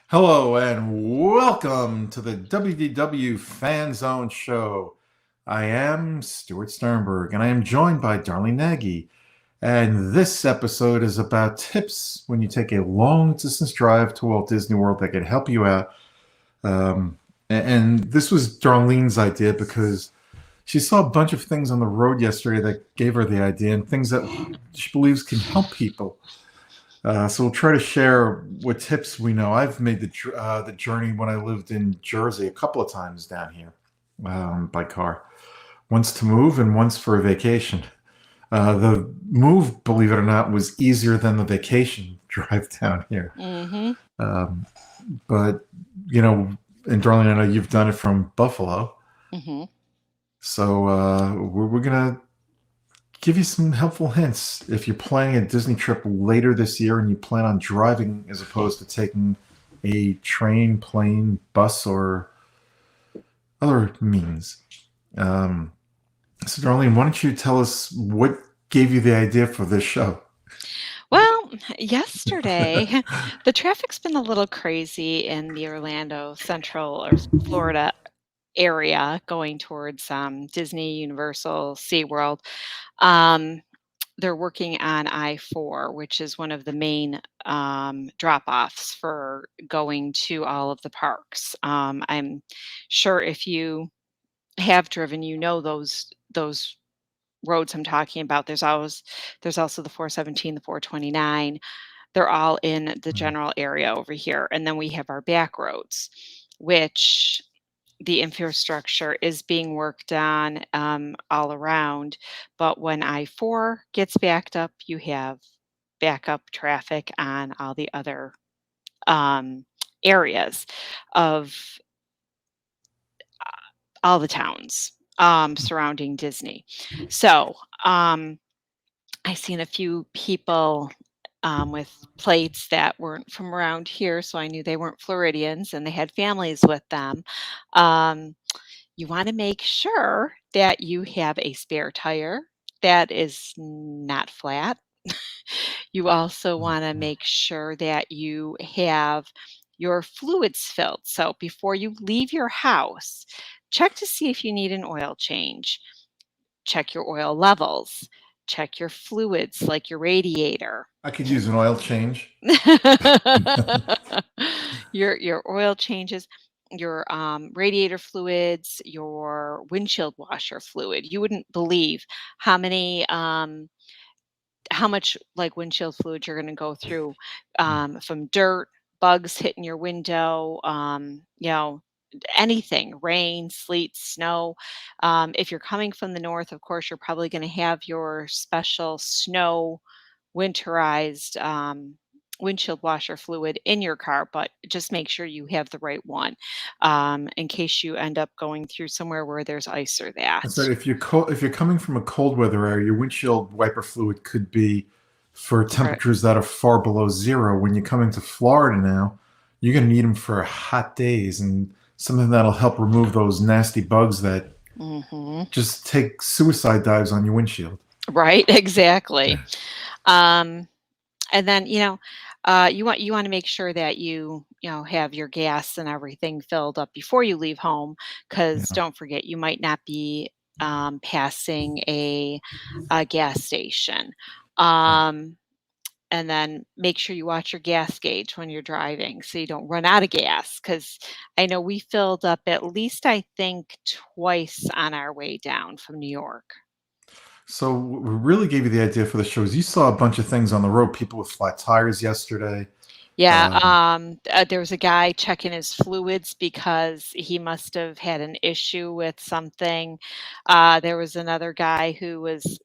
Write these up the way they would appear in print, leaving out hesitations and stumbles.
Hello and welcome to the WDW Fan Zone Show. I am Stuart Sternberg and I am joined by Darlene Nagy. And this episode is about tips when you take a long distance drive to Walt Disney World that can help you out. And this was Darlene's idea because she saw a bunch of things on the road yesterday that gave her the idea and things that she believes can help people. So we'll try to share what tips we know. I've made the journey when I lived in Jersey a couple of times down here by car, once to move and once for a vacation. The move, believe it or not, was easier than the vacation drive down here. Mm-hmm. Um, but you know, and Darlene, I know you've done it from Buffalo, Mm-hmm. so we're gonna give you some helpful hints if you're planning a Disney trip later this year and you plan on driving as opposed to taking a train, plane, bus, or other means. So, Darlene, why don't you tell us what gave you the idea for this show? Well, yesterday, the traffic's been a little crazy in the Orlando Central or Florida area going towards Disney, Universal, SeaWorld. Um, they're working on I-4, which is one of the main drop-offs for going to all of the parks. I'm sure if you have driven, you know those roads I'm talking about. There's also the 417, the 429. They're all in the general area over here. And then we have our back roads, which the infrastructure is being worked on all around. But when I-4 gets backed up, you have backup traffic on all the other um, areas of all the towns surrounding Disney. So I seen a few people with plates that weren't from around here, so I knew they weren't Floridians and they had families with them. Um, you want to make sure that you have a spare tire that is not flat. You also want to make sure that you have your fluids filled. So before you leave your house, check to see if you need an oil change. Check your oil levels. Check your fluids like your radiator. I could use an oil change. Your oil changes, your radiator fluids, your windshield washer fluid. You wouldn't believe how many how much like windshield fluid you're going to go through from dirt, bugs hitting your window, anything, rain, sleet, snow. If you're coming from the north, of course, you're probably going to have your special snow winterized windshield washer fluid in your car, but just make sure you have the right one in case you end up going through somewhere where there's ice or that. And so if you're coming from a cold weather area, your windshield wiper fluid could be for Right. temperatures that are far below zero. When you come into Florida now, you're going to need them for hot days and something that'll help remove those nasty bugs that Hmm. just take suicide dives on your windshield. Right, exactly. Um, and then you want to make sure that you have your gas and everything filled up before you leave home, because Yeah. don't forget you might not be passing a gas station. Um, and then make sure you watch your gas gauge when you're driving so you don't run out of gas. Because I know we filled up at least I think twice on our way down from New York. So what really gave you the idea for the show is you saw a bunch of things on the road, people with flat tires yesterday. Yeah, Um, there was a guy checking his fluids because he must have had an issue with something. There was another guy who was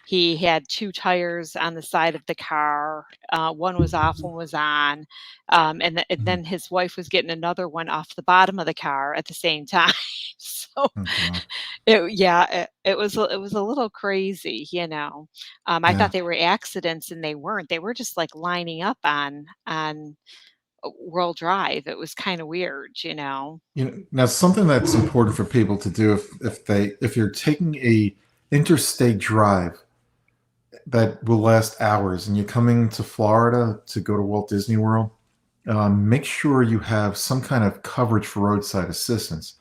he had two tires on the side of the car. One was off, one was on. And then his wife was getting another one off the bottom of the car at the same time. So oh God. it was a little crazy, you know. I Yeah. thought they were accidents, and they weren't. They were just, like, lining up on World Drive. It was kinda weird, you know? Now something that's important for people to do if you're taking a interstate drive that will last hours and you're coming to Florida to go to Walt Disney World, make sure you have some kind of coverage for roadside assistance.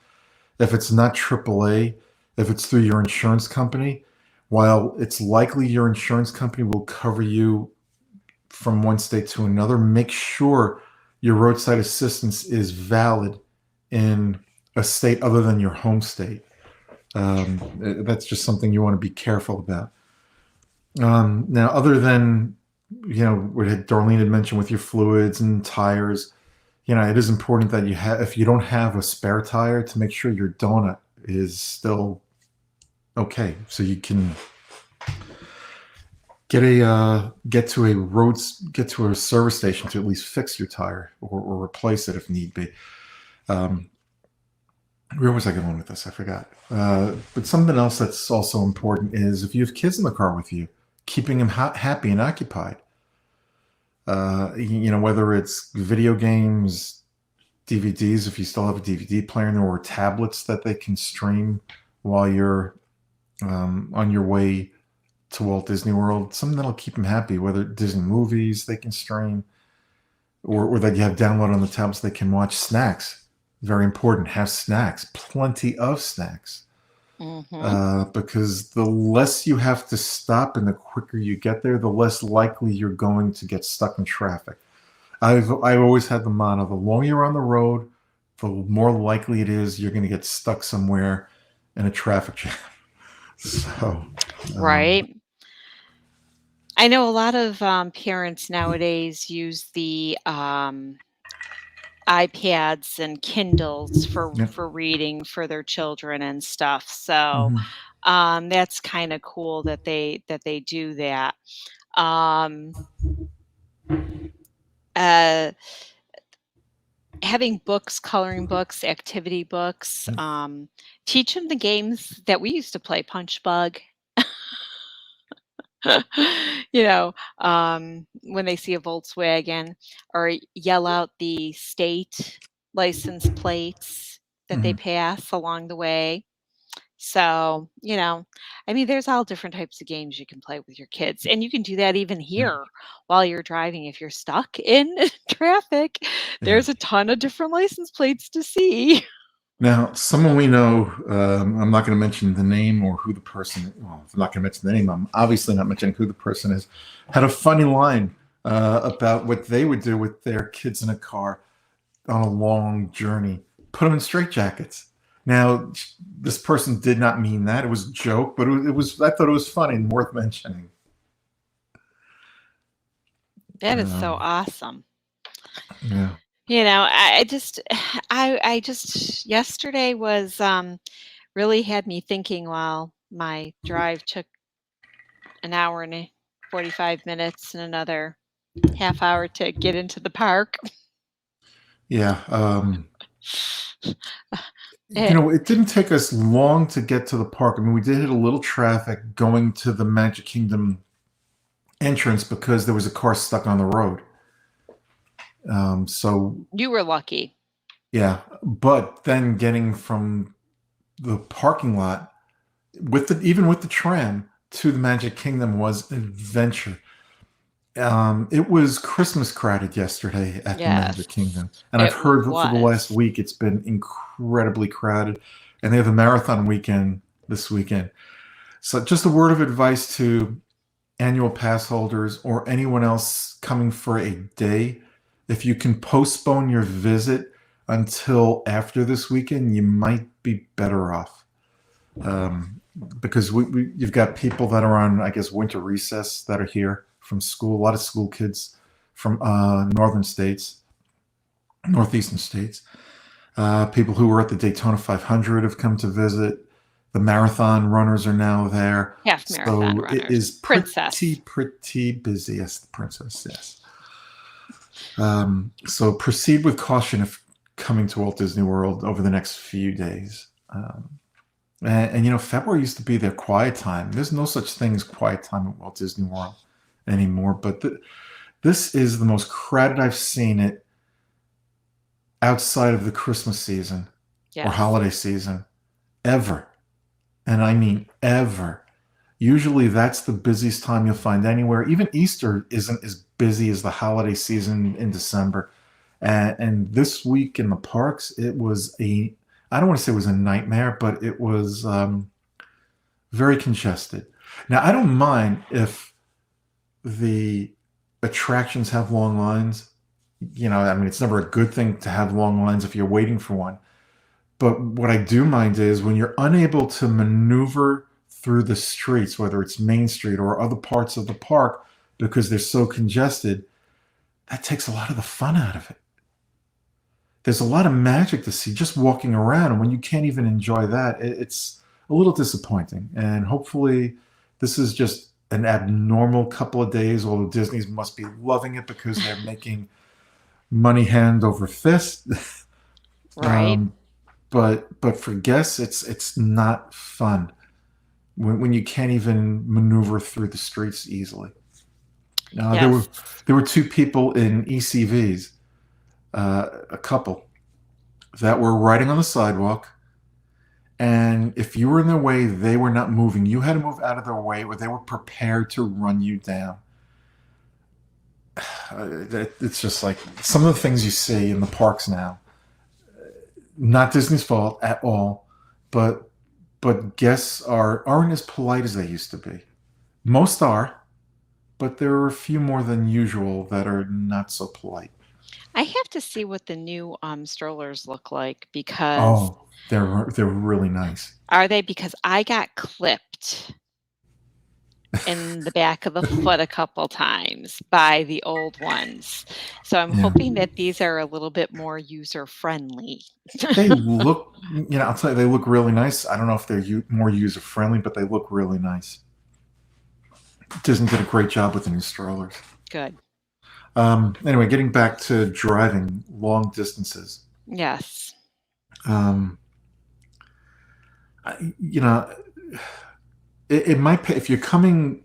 If it's not AAA, if it's through your insurance company, while it's likely your insurance company will cover you from one state to another, make sure your roadside assistance is valid in a state other than your home state. That's just something you want to be careful about. Now, other than what Darlene had mentioned with your fluids and tires, it is important that if you don't have a spare tire, to make sure your donut is still okay, so you can get to a service station to at least fix your tire or replace it if need be. Where was I going with this? I forgot. But something else that's also important is if you have kids in the car with you, keeping them happy and occupied. Whether it's video games, DVDs, if you still have a DVD player, or tablets that they can stream while you're on your way to Walt Disney World, something that'll keep them happy, whether Disney movies they can stream or that you have downloaded on the tablets they can watch. Snacks, very important. Have snacks, plenty of snacks. Because the less you have to stop and the quicker you get there, the less likely you're going to get stuck in traffic. I've always had the motto: the longer you're on the road, the more likely it is you're going to get stuck somewhere in a traffic jam. So, right. I know a lot of parents nowadays use the iPads and Kindles for reading for their children and stuff. So that's kind of cool that they do that. Having books, coloring books, activity books, teach them the games that we used to play, Punch Bug. When they see a Volkswagen, or yell out the state license plates that they pass along the way. So, there's all different types of games you can play with your kids. And you can do that even here while you're driving. If you're stuck in traffic, there's a ton of different license plates to see. Now, someone we know, I'm not going to mention the name or who the person, well, if I'm not going to mention the name, I'm obviously not mentioning who the person is, had a funny line about what they would do with their kids in a car on a long journey: put them in straitjackets. Now, this person did not mean that. It was a joke, but I thought it was funny and worth mentioning. That is so awesome. Yeah. I just yesterday was really had me thinking while my drive took an hour and 45 minutes and another half hour to get into the park. Yeah. It didn't take us long to get to the park. I mean, we did hit a little traffic going to the Magic Kingdom entrance because there was a car stuck on the road. So you were lucky. Yeah, but then getting from the parking lot even with the tram to the Magic Kingdom was an adventure. It was Christmas crowded yesterday at the Magic Kingdom, and I've heard for the last week it's been incredibly crowded, and they have a marathon weekend this weekend. So just a word of advice to annual pass holders or anyone else coming for a day: if you can postpone your visit until after this weekend, you might be better off. Because you've got people that are on, I guess, winter recess that are here from school. A lot of school kids from northeastern states. People who were at the Daytona 500 have come to visit. The marathon runners are now there. Half marathon runners. It is pretty busy. Yes, the princess, yes. So proceed with caution if coming to Walt Disney World over the next few days. And February used to be their quiet time. There's no such thing as quiet time at Walt Disney World anymore. But this is the most crowded I've seen it outside of the Christmas season or holiday season ever. And I mean ever. Usually that's the busiest time you'll find anywhere. Even Easter isn't as busy as the holiday season in December. And this week in the parks, it was I don't want to say it was a nightmare, but it was very congested. Now, I don't mind if the attractions have long lines. I mean, it's never a good thing to have long lines if you're waiting for one. But what I do mind is when you're unable to maneuver through the streets, whether it's Main Street or other parts of the park, because they're so congested, that takes a lot of the fun out of it. There's a lot of magic to see just walking around, and when you can't even enjoy that, it's a little disappointing. And hopefully, this is just an abnormal couple of days. Although Disney's must be loving it because they're making money hand over fist. Right. um, but for guests, it's not fun when you can't even maneuver through the streets easily. There were Yes. two people in ECVs, a couple that were riding on the sidewalk, and if you were in their way, they were not moving. You had to move out of their way, or they were prepared to run you down. It's just like some of the things you see in the parks now. Not Disney's fault at all, but guests aren't as polite as they used to be. Most are, but there are a few more than usual that are not so polite. I have to see what the new, strollers look like because Oh, they're really nice. are they because I got clipped in the back of the foot a couple times by the old ones. So I'm Yeah, hoping that these are a little bit more user friendly. they look. I'll tell you, they look really nice. I don't know if they're more user friendly, but they look really nice. Disney did a great job with the new strollers. Good. Anyway, getting back to driving long distances. Yes. Um, you know, it might pay if you're coming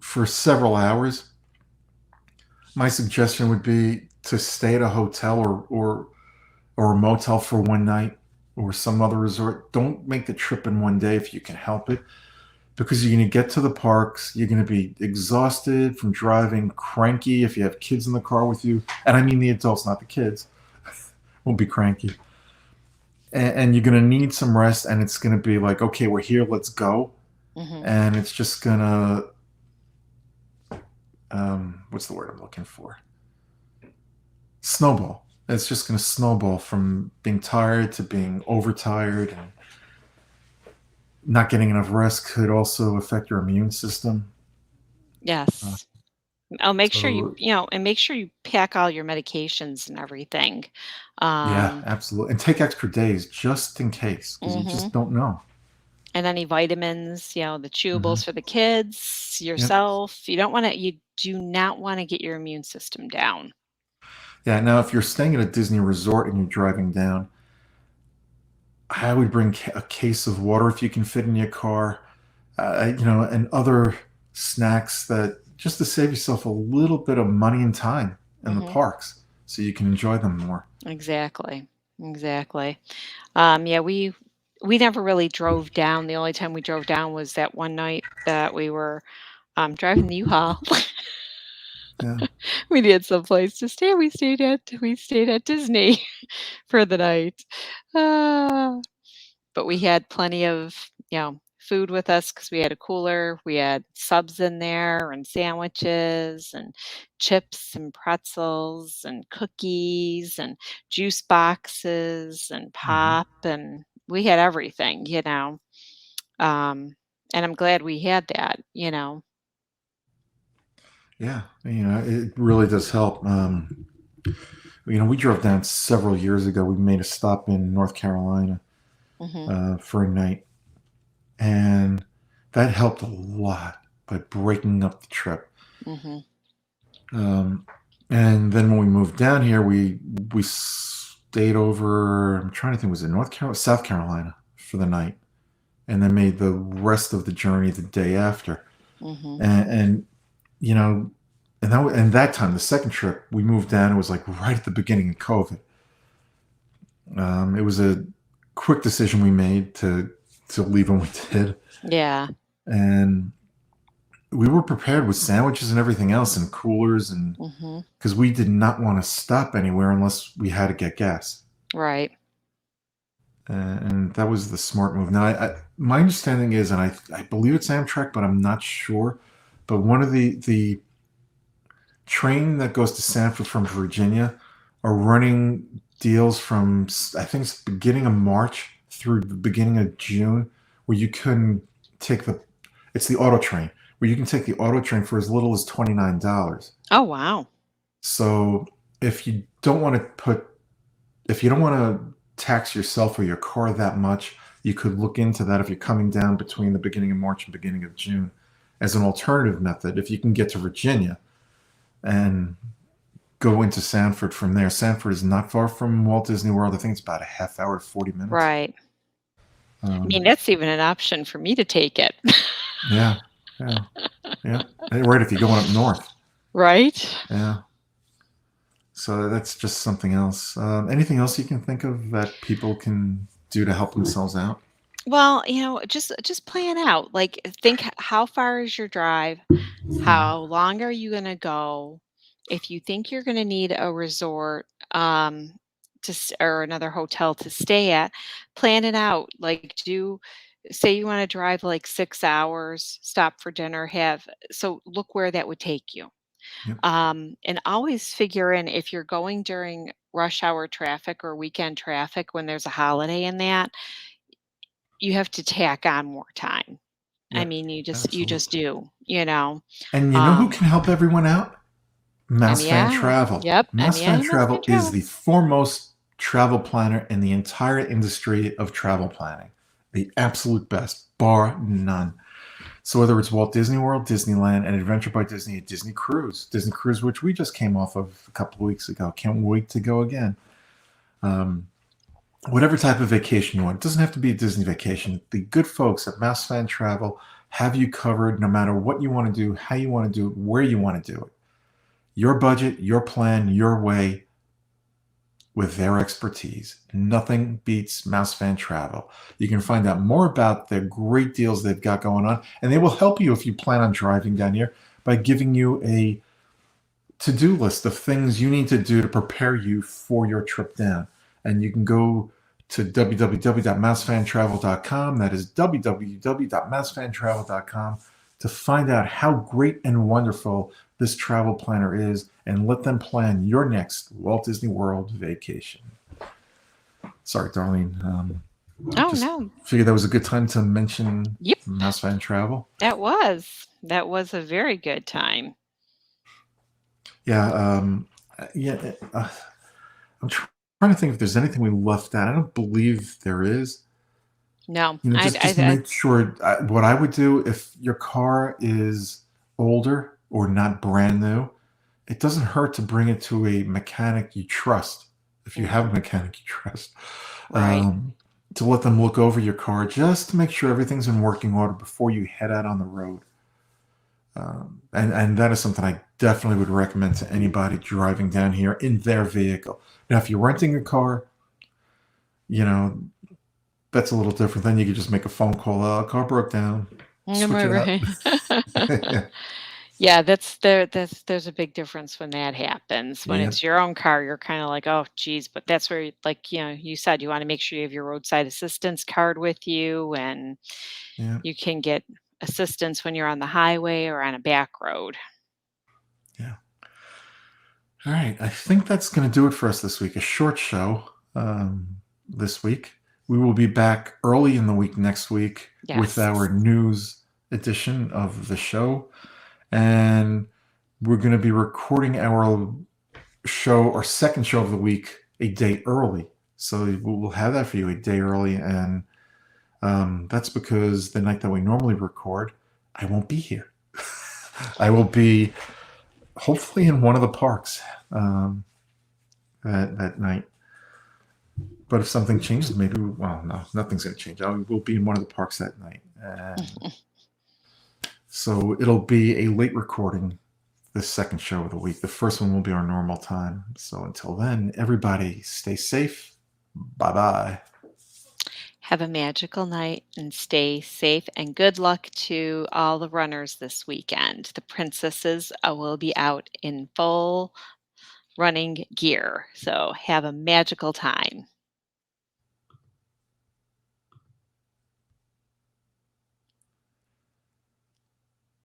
for several hours. My suggestion would be to stay at a hotel or a motel for one night or some other resort. Don't make the trip in one day if you can help it, because you're going to get to the parks. You're going to be exhausted from driving, cranky if you have kids in the car with you. And I mean the adults, not the kids. Won't be cranky. And you're going to need some rest. And it's going to be like, okay, we're here, let's go. Mhm. And it's just going to, what's the word I'm looking for? Snowball. It's just going to snowball from being tired to being overtired, and not getting enough rest could also affect your immune system. Uh, Yes. Oh, make sure so and make sure you pack all your medications and everything. yeah, Um, absolutely, and take extra days just in case because you just mhm. don't know. And any vitamins, the Hmm. chewables for the kids, Yep. yourself. You do not wanna get your immune system down. Yeah. Now, if you're staying at a Disney resort and you're driving down, I would bring a case of water if you can fit in your car, and other snacks that just to save yourself a little bit of money and time in the Mhm. parks, so you can enjoy them more. Exactly. Exactly. Yeah, we never really drove down. The only time we drove down was that one night that we were, driving the U-Haul. Yeah. We needed someplace to stay. We stayed at Disney for the night. Ah, but we had plenty of, food with us because we had a cooler. We had subs in there and sandwiches and chips and pretzels and cookies and juice boxes and Hmm. pop, and we had everything. Um, and I'm glad we had that. Yeah, it really does help. We drove down several years ago. We made a stop in North Carolina Mhm, for a night, and that helped a lot by breaking up the trip. mhm, Um, and then when we moved down here, we stayed over. I'm trying to think, was it North Carolina, South Carolina for the night, and then made the rest of the journey the day after. mhm. And you know, and that time, the second trip, we moved down. It was like right at the beginning of COVID. It was a quick decision we made to leave when we did, Yeah. and we were prepared with sandwiches and everything else and coolers, and Mhm. because we did not want to stop anywhere unless we had to get gas. Right. And that was the smart move. Now, my understanding is, and I believe it's Amtrak, but I'm not sure. But one of the train that goes to Sanford from Virginia are running deals from, I think it's beginning of March through the beginning of June, where you can take it's the auto train, where you can take the auto train for as little as $29. Oh, wow. So if you don't want to tax yourself or your car that much, you could look into that if you're coming down between the beginning of March and beginning of June as an alternative method. If you can get to Virginia and go into Sanford from there. Sanford is not far from Walt Disney World. I think it's about a half hour to 40 minutes. Right. I mean, Um, that's even an option for me to take it. yeah, yeah, yeah. Right, if you're going up north. Right? Yeah. So that's just something else. Anything else you can think of that people can do to help themselves out? Well, just plan out. Like, think how far is your drive? Mhm. How long are you gonna go? If you think you're gonna need a resort, or another hotel to stay at, plan it out. Like, say you want to drive like 6 hours, stop for dinner, look where that would take you. Yep. And always figure in if you're going during rush hour traffic or weekend traffic when there's a holiday in that, you have to tack on more time. I Yep. mean, you just Absolutely. do. And you know who Um, can help everyone out? Mouse Fan MEI. Travel. Yep, Mouse Fan MEI must Travel fan is travel. the foremost travel planner in the entire industry of travel planning. The absolute best, bar none. So whether it's Walt Disney World, Disneyland, and Adventure by Disney, Disney Cruise, which we just came off of a couple of weeks ago. Can't wait to go again. Um, whatever type of vacation you want. It doesn't have to be a Disney vacation. The good folks at Mouse Fan Travel have you covered no matter what you want to do, how you want to do it, where you want to do it. Your budget, your plan, your way, with their expertise. Nothing beats Mouse Fan Travel. You can find out more about the great deals they've got going on, and they will help you if you plan on driving down here by giving you a to-do list of things you need to do to prepare you for your trip down. And you can go to www.mousefantravel.com. That is www.mousefantravel.com to find out how great and wonderful this travel planner is and let them plan your next Walt Disney World vacation. Sorry, Darlene. Oh, Just no. figured that was a good time to mention Yep, Mouse Fan Travel. that was a very good time. Yeah, yeah. I'm trying to think if there's anything we left out. I don't believe there is. No, Just make sure. What I would do if your car is older or not brand new, it doesn't hurt to bring it to a mechanic you trust. If you have a Mhm. mechanic you trust, Right. um, to let them look over your car just to make sure everything's in working order before you head out on the road. And that is something I definitely would recommend to anybody driving down here in their vehicle. Now, if you're renting a car, you know that's a little different. Then you could just make a phone call. Car broke down. Switch Right, it out. right. Yeah. Yeah, there's a big difference when that happens. When Yeah. it's your own car, you're kinda like, "Oh, geez," but that's where, you said you wanna make sure you have your roadside assistance card with you, and Yeah. you can get assistance when you're on the highway or on a back road. Yeah. All right. I think that's going to do it for us this week. A short show this week. We will be back early in the week next week with Yes. our news edition of the show. And we're going to be recording our second show of the week, a day early. So we'll have that for you a day early. And that's because the night that we normally record, I won't be here. I will be hopefully in one of the parks that night. But if something changes, maybe, well, no, nothing's going to change. We'll be in one of the parks that night. And so it'll be a late recording, the second show of the week. The first one will be our normal time. So until then, everybody stay safe. Bye bye. Have a magical night and stay safe, and good luck to all the runners this weekend. The princesses will be out in full running gear. So have a magical time.